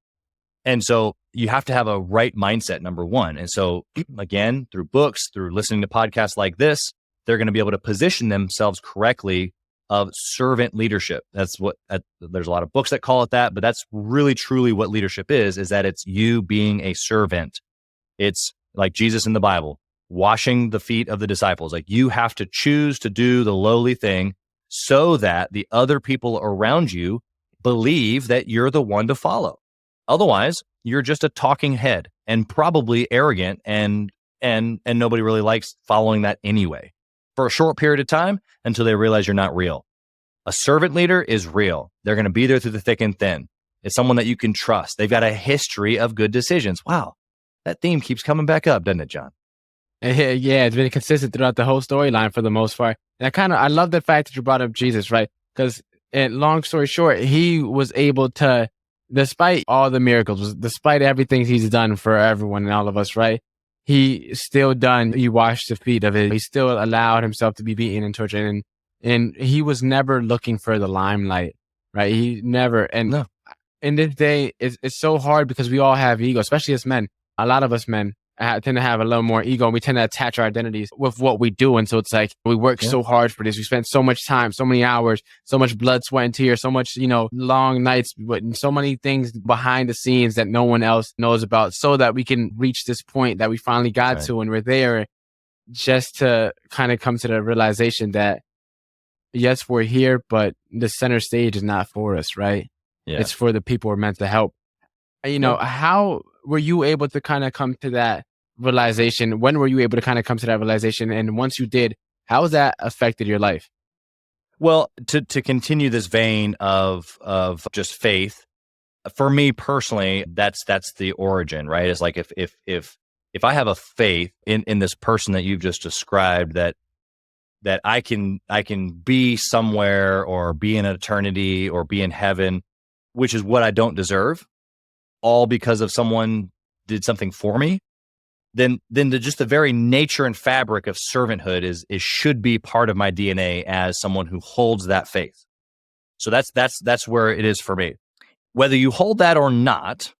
And so you have to have a right mindset, number one. And so again, through books, through listening to podcasts like this, they're going to be able to position themselves correctly of servant leadership. That's what, there's a lot of books that call it that, but that's really truly what leadership is that it's you being a servant. It's like Jesus in the Bible, washing the feet of the disciples. Like, you have to choose to do the lowly thing so that the other people around you believe that you're the one to follow. Otherwise, you're just a talking head and probably arrogant, and nobody really likes following that anyway, for a short period of time until they realize you're not real. A servant leader is real. They're going to be there through the thick and thin. It's someone that you can trust. They've got a history of good decisions. Wow. That theme keeps coming back up, doesn't it, John? Yeah, it's been consistent throughout the whole storyline for the most part. And I love the fact that you brought up Jesus, right? Because long story short, he was able to, despite all the miracles, despite everything he's done for everyone and all of us, right? He washed the feet of it. He still allowed himself to be beaten and tortured. And he was never looking for the limelight, right? He never. And No. in this day, it's so hard because we all have ego, especially as men. A lot of us men tend to have a little more ego, and we tend to attach our identities with what we do. And so it's like we work so hard for this. We spend so much time, so many hours, so much blood, sweat, and tears, so much, long nights, but so many things behind the scenes that no one else knows about, so that we can reach this point that we finally got to. And we're there just to kind of come to the realization that, yes, we're here, but the center stage is not for us, right? Yeah. It's for the people we're meant to help. How were you able to kind of come to that realization? When were you able to kind of come to that realization? And once you did, how has that affected your life? Well, to continue this vein of just faith, for me personally, that's the origin, right? It's like if I have a faith in this person that you've just described, that I can be somewhere, or be in eternity, or be in heaven, which is what I don't deserve, all because of someone did something for me, then just the very nature and fabric of servanthood is should be part of my DNA as someone who holds that faith. So that's where it is for me. Whether you hold that or not,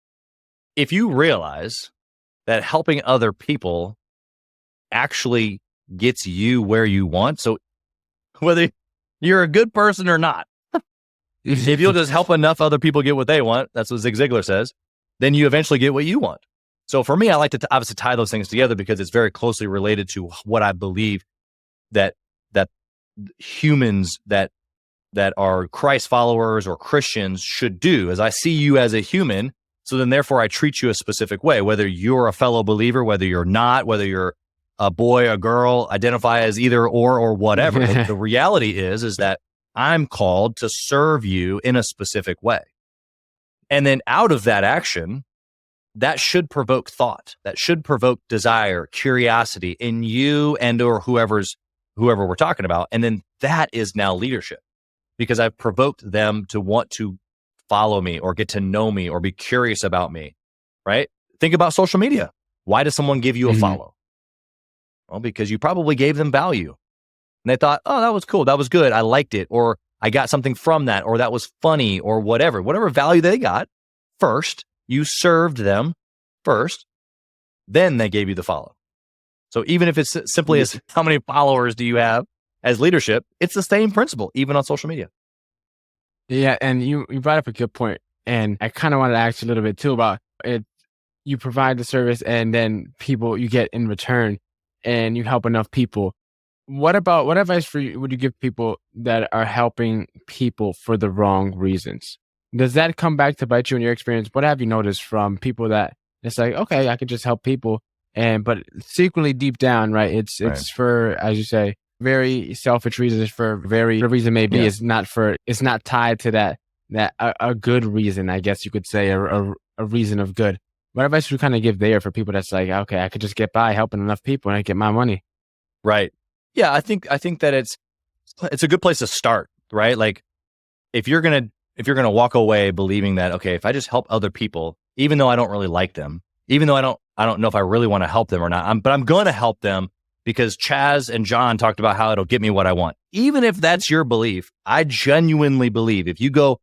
if you realize that helping other people actually gets you where you want, so whether you're a good person or not, if you'll just help enough other people get what they want, that's what Zig Ziglar says, then you eventually get what you want. So for me, I like to obviously tie those things together because it's very closely related to what I believe that humans that are Christ followers or Christians should do. As I see you as a human, so then therefore I treat you a specific way, whether you're a fellow believer, whether you're not, whether you're a boy, a girl, identify as either or whatever. The reality is that I'm called to serve you in a specific way. And then out of that action, that should provoke thought, that should provoke desire, curiosity in you and or whoever we're talking about. And then that is now leadership, because I've provoked them to want to follow me or get to know me or be curious about me, right? Think about social media. Why does someone give you a follow? Well, because you probably gave them value. And they thought, oh, that was cool. That was good. I liked it. Or I got something from that. Or that was funny or whatever value they got first. You served them first. Then they gave you the follow. So even if it's simply as how many followers do you have as leadership, it's the same principle, even on social media. Yeah. And you brought up a good point. And I kind of wanted to ask you a little bit too about it. You provide the service and then people you get in return, and you help enough people. What advice would you give people that are helping people for the wrong reasons? Does that come back to bite you in your experience? What have you noticed from people that it's like, okay, I could just help people, but secretly deep down, right? It's for, as you say, very selfish reasons. For very the reason may be it's not tied to that a good reason, I guess you could say, a reason of good. What advice would you kind of give there for people that's like, okay, I could just get by helping enough people and I get my money? Right. Yeah, I think that it's a good place to start, right? Like if you're gonna walk away believing that, okay, if I just help other people, even though I don't really like them, even though I don't know if I really want to help them or not, but I'm going to help them because Chaz and John talked about how it'll get me what I want. Even if that's your belief, I genuinely believe if you go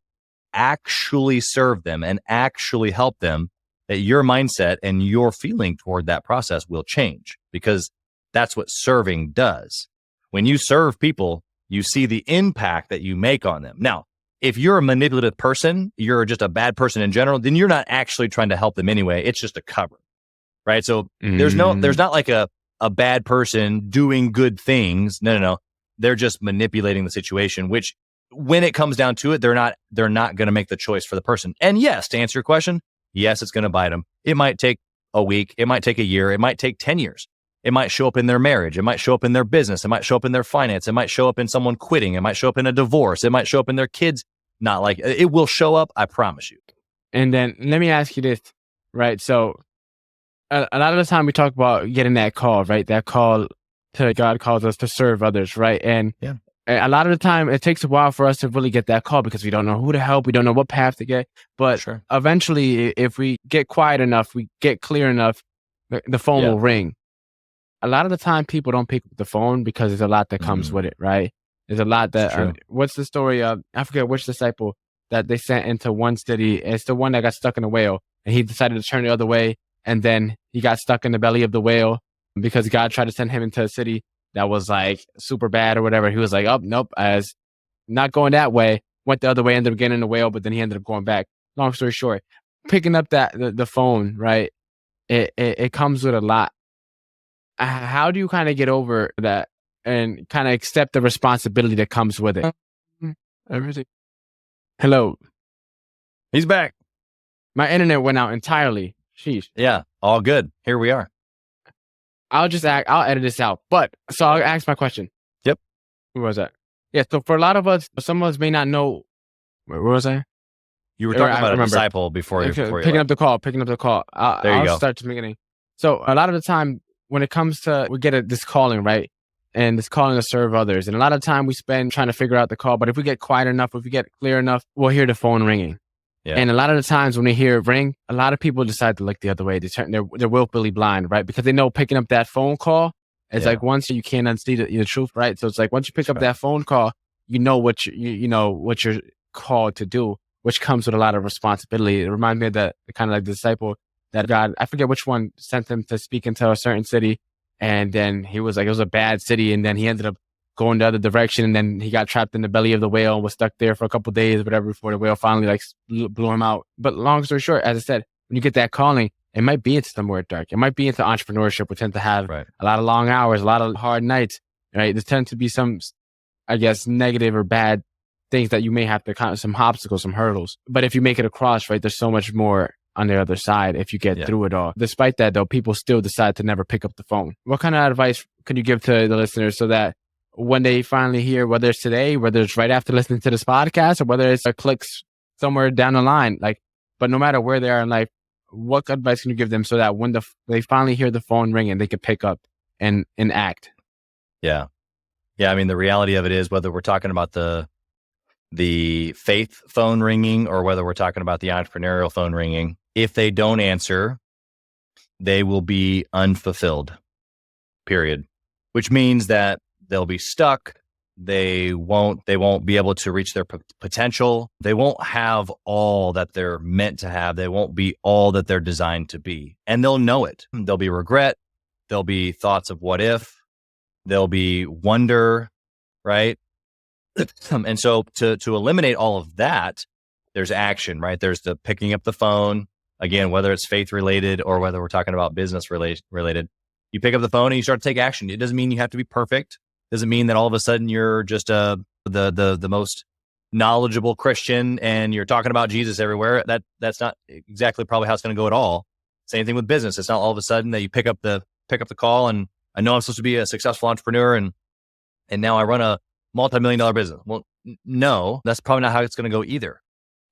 actually serve them and actually help them, that your mindset and your feeling toward that process will change, because that's what serving does. When you serve people, You see the impact that you make on them. Now, if you're a manipulative person, you're just a bad person in general, then you're not actually trying to help them anyway. It's just a cover, right? So there's not like a bad person doing good things. No. They're just manipulating the situation, which when it comes down to it, they're not going to make the choice for the person. And yes, to answer your question, yes, it's going to bite them. It might take a week. It might take a year. It might take 10 years. It might show up in their marriage. It might show up in their business. It might show up in their finance. It might show up in someone quitting. It might show up in a divorce. It might show up in their kids. Not like it will show up. I promise you. And then let me ask you this, right? So a lot of the time we talk about getting that call, right? That call to God calls us to serve others, right? And a lot of the time it takes a while for us to really get that call because we don't know who to help. We don't know what path to get. But eventually, if we get quiet enough, we get clear enough, the phone will ring. A lot of the time people don't pick up the phone because there's a lot that comes with it, right? There's a lot that, what's the story of, I forget which disciple that they sent into one city. It's the one that got stuck in a whale and he decided to turn the other way. And then he got stuck in the belly of the whale because God tried to send him into a city that was like super bad or whatever. He was like, oh, nope, as not going that way, went the other way, ended up getting in the whale, but then he ended up going back. Long story short, picking up the phone, right? It comes with a lot. How do you kind of get over that and kind of accept the responsibility that comes with it? Everything. Hello. He's back. My internet went out entirely. Sheesh. Yeah, all good. Here we are. I'll edit this out. But so I'll ask my question. Yep. Where was that? Yeah. So for a lot of us, some of us may not know. Where was I? You were talking about a disciple before you picking up the call. I'll start to the beginning. So a lot of the time when it comes to, we get this calling, right? And this calling to serve others. And a lot of time we spend trying to figure out the call. But if we get quiet enough, if we get clear enough, we'll hear the phone ringing. Yeah. And a lot of the times when they hear it ring, a lot of people decide to look the other way. They're willfully blind, right? Because they know picking up that phone call is like once you can't unsee the truth, right? So it's like once you pick up that phone call, you know what you know what you're called to do, which comes with a lot of responsibility. It reminds me of that kind of like the disciple that God, I forget which one, sent him to speak into a certain city, and then he was like, it was a bad city, and then he ended up going the other direction, and then he got trapped in the belly of the whale and was stuck there for a couple of days, whatever, before the whale finally like blew him out. But long story short, as I said, when you get that calling, it might be into somewhere dark. It might be into entrepreneurship. We tend to have a lot of long hours, a lot of hard nights, right? There tend to be some, I guess, negative or bad things that you may have to count, some obstacles, some hurdles. But if you make it across, right, there's so much more on the other side if you get through it all. Despite that, though, people still decide to never pick up the phone. What kind of advice could you give to the listeners so that when they finally hear, whether it's today, whether it's right after listening to this podcast, or whether it's a clicks somewhere down the line, like, but no matter where they are in life, what advice can you give them so that when they finally hear the phone ringing, they can pick up and act? Yeah. I mean, the reality of it is, whether we're talking about the faith phone ringing or whether we're talking about the entrepreneurial phone ringing, if they don't answer, they will be unfulfilled, period. Which means that they'll be stuck. They won't be able to reach their potential. They won't have all that they're meant to have. They won't be all that they're designed to be. And they'll know it. There'll be regret. There'll be thoughts of what if. There'll be wonder, right? And so to eliminate all of that, there's action, right? There's the picking up the phone. Again, whether it's faith related or whether we're talking about business related, you pick up the phone and you start to take action. It doesn't mean you have to be perfect. Doesn't mean that all of a sudden you're just the most knowledgeable Christian and you're talking about Jesus everywhere. That's not exactly probably how it's going to go at all. Same thing with business. It's not all of a sudden that you pick up the call and I know I'm supposed to be a successful entrepreneur and now I run a multi-million-dollar business. Well, no, that's probably not how it's going to go either.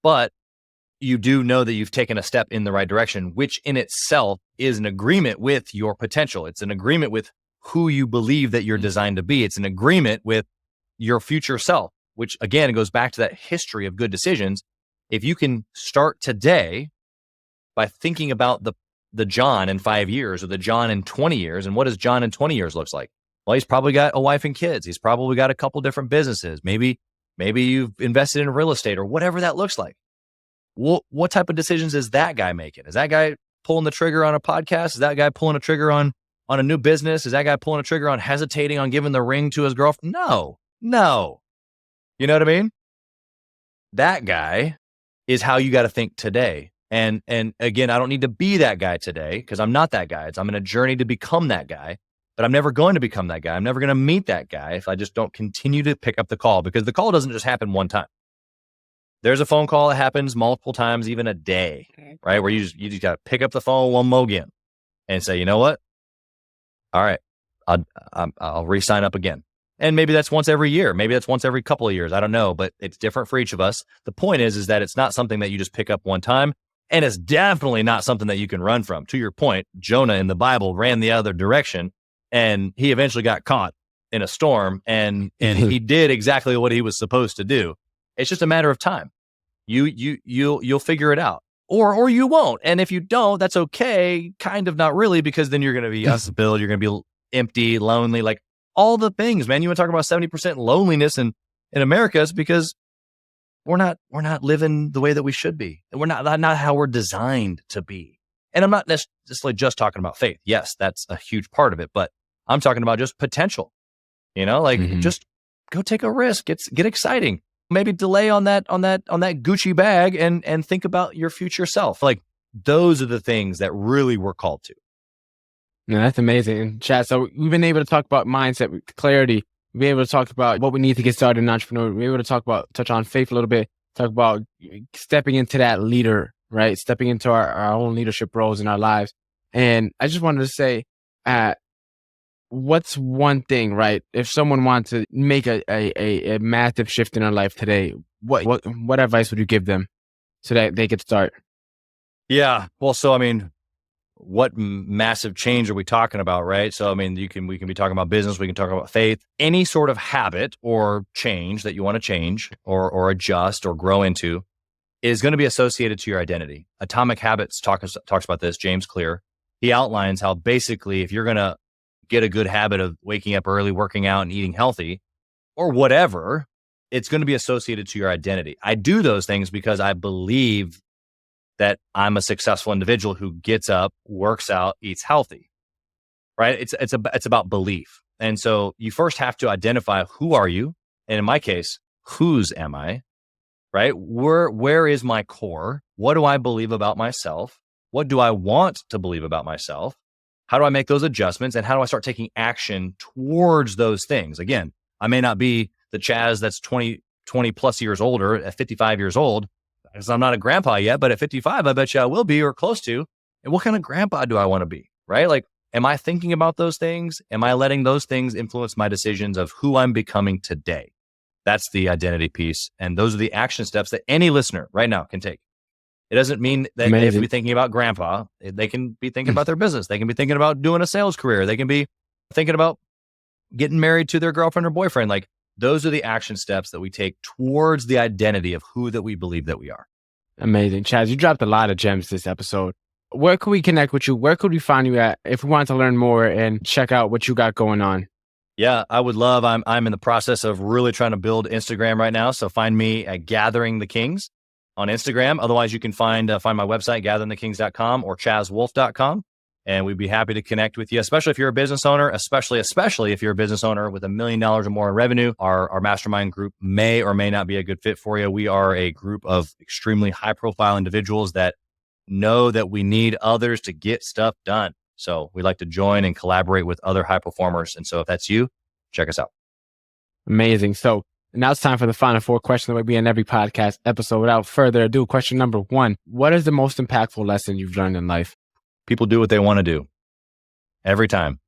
But you do know that you've taken a step in the right direction, which in itself is an agreement with your potential. It's an agreement with who you believe that you're designed to be. It's an agreement with your future self, which again, goes back to that history of good decisions. If you can start today by thinking about the John in 5 years or the John in 20 years, and what does John in 20 years looks like? Well, he's probably got a wife and kids. He's probably got a couple different businesses. Maybe you've invested in real estate or whatever that looks like. What type of decisions is that guy making? Is that guy pulling the trigger on a podcast? Is that guy pulling a trigger on a new business? Is that guy pulling a trigger on hesitating on giving the ring to his girlfriend? No, No. You know what I mean? That guy is how you got to think today. And again, I don't need to be that guy today because I'm not that guy. I'm in a journey to become that guy, but I'm never going to become that guy. I'm never going to meet that guy if I just don't continue to pick up the call, because the call doesn't just happen one time. There's a phone call that happens multiple times, even a day, right? Where you just got to pick up the phone one more again and say, you know what? All right, I'll re-sign up again. And maybe that's once every year. Maybe that's once every couple of years. I don't know, but it's different for each of us. The point is that it's not something that you just pick up one time. And it's definitely not something that you can run from. To your point, Jonah in the Bible ran the other direction, and he eventually got caught in a storm, and he did exactly what he was supposed to do. It's just a matter of time. You'll figure it out, or you won't. And if you don't, that's okay. Kind of, not really, because then you're going to be unfulfilled. You're going to be empty, lonely, like all the things, man. You want to talk about 70% loneliness in America? Is because we're not living the way that we should be. We're not how we're designed to be. And I'm not necessarily just talking about faith. Yes, that's a huge part of it, but I'm talking about just potential. Just go take a risk. Get exciting. Maybe delay on that Gucci bag and think about your future self. Like, those are the things that really we're called to. No, that's amazing. Chaz, so we've been able to talk about mindset, clarity. We've been able to talk about what we need to get started in entrepreneur. We've been able to touch on faith a little bit, talk about stepping into that leader, right? Stepping into our own leadership roles in our lives. And I just wanted to say, what's one thing, right? If someone wants to make a massive shift in their life today, what advice would you give them so that they could start? Yeah. Well, so, I mean, what massive change are we talking about, right? So, I mean, we can be talking about business, we can talk about faith, any sort of habit or change that you want to change or adjust or grow into is going to be associated to your identity. Atomic Habits talks about this, James Clear. He outlines how basically if you're going to get a good habit of waking up early, working out, and eating healthy or whatever, it's going to be associated to your identity. I do those things because I believe that I'm a successful individual who gets up, works out, eats healthy, right? It's about belief. And so you first have to identify, who are you? And in my case, whose am I, right? Where is my core? What do I believe about myself? What do I want to believe about myself? How do I make those adjustments? And how do I start taking action towards those things? Again, I may not be the Chaz that's 20 plus years older at 55 years old, because I'm not a grandpa yet, but at 55, I bet you I will be, or close to. And what kind of grandpa do I want to be, right? Like, am I thinking about those things? Am I letting those things influence my decisions of who I'm becoming today? That's the identity piece. And those are the action steps that any listener right now can take. It doesn't mean that they have to be thinking about grandpa. They can be thinking about their business. They can be thinking about doing a sales career. They can be thinking about getting married to their girlfriend or boyfriend. Like, those are the action steps that we take towards the identity of who that we believe that we are. Amazing. Chaz, you dropped a lot of gems this episode. Where could we connect with you? Where could we find you at if we want to learn more and check out what you got going on? Yeah, I would love. I'm in the process of really trying to build Instagram right now. So find me at Gathering the Kings on Instagram. Otherwise, you can find my website, gatheringthekings.com or chazwolfe.com. And we'd be happy to connect with you, especially if you're a business owner, especially if you're a business owner with $1 million or more in revenue. Our mastermind group may or may not be a good fit for you. We are a group of extremely high profile individuals that know that we need others to get stuff done. So we like to join and collaborate with other high performers. And so if that's you, check us out. Amazing. So now it's time for the final 4 questions that will be in every podcast episode. Without further ado, question number 1, what is the most impactful lesson you've learned in life? People do what they want to do every time.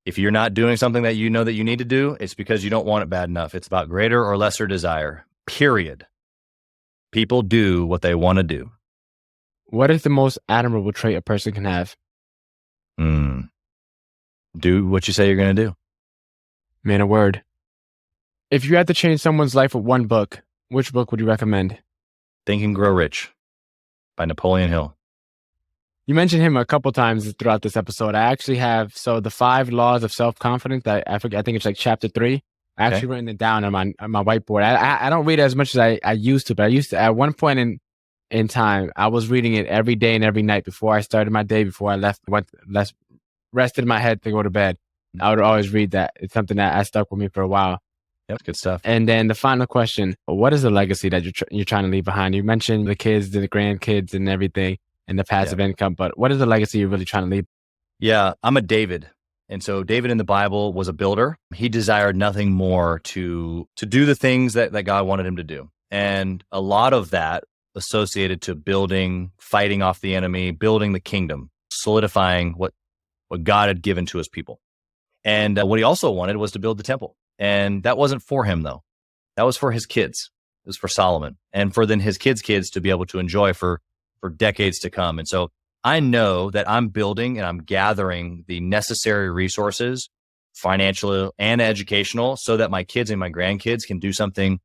If you're not doing something that you know that you need to do, it's because you don't want it bad enough. It's about greater or lesser desire, period. People do what they want to do. What is the most admirable trait a person can have? Do what you say you're going to do. Man, a word. If you had to change someone's life with one book, which book would you recommend? Think and Grow Rich by Napoleon Hill. You mentioned him a couple times throughout this episode. I actually have, the 5 laws of self-confidence that I think it's like chapter 3. I actually written it down on my whiteboard. I don't read it as much as I used to, but I used to, at one point in time, I was reading it every day and every night before I started my day, before I rested my head to go to bed. I would always read that. It's something that stuck with me for a while. Yep. Good stuff. And then the final question, what is the legacy that you're trying to leave behind? You mentioned the kids, the grandkids and everything and the passive income, but what is the legacy you're really trying to leave? Yeah, I'm a David. And so David in the Bible was a builder. He desired nothing more to do the things that God wanted him to do. And a lot of that associated to building, fighting off the enemy, building the kingdom, solidifying what God had given to his people. And what he also wanted was to build the temple. And that wasn't for him, though. That was for his kids. It was for Solomon and for then his kids' kids to be able to enjoy for decades to come. And so I know that I'm building and I'm gathering the necessary resources, financial and educational, so that my kids and my grandkids can do something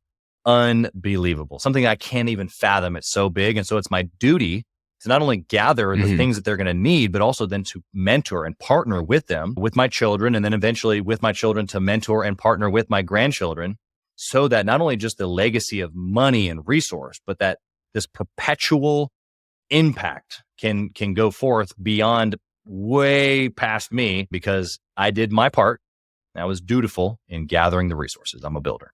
unbelievable, something I can't even fathom. It's so big. And so it's my duty to not only gather the things that they're going to need, but also then to mentor and partner with them, with my children, and then eventually with my children to mentor and partner with my grandchildren, so that not only just the legacy of money and resource, but that this perpetual impact can go forth beyond way past me, because I did my part. I was dutiful in gathering the resources. I'm a builder.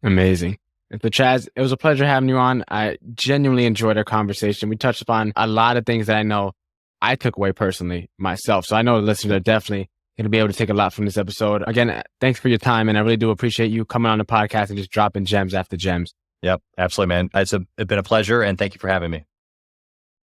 Amazing. So Chaz, it was a pleasure having you on. I genuinely enjoyed our conversation. We touched upon a lot of things that I know I took away personally myself. So I know the listeners are definitely going to be able to take a lot from this episode. Again, thanks for your time. And I really do appreciate you coming on the podcast and just dropping gems after gems. Yep, absolutely, man. It's been a pleasure. And thank you for having me.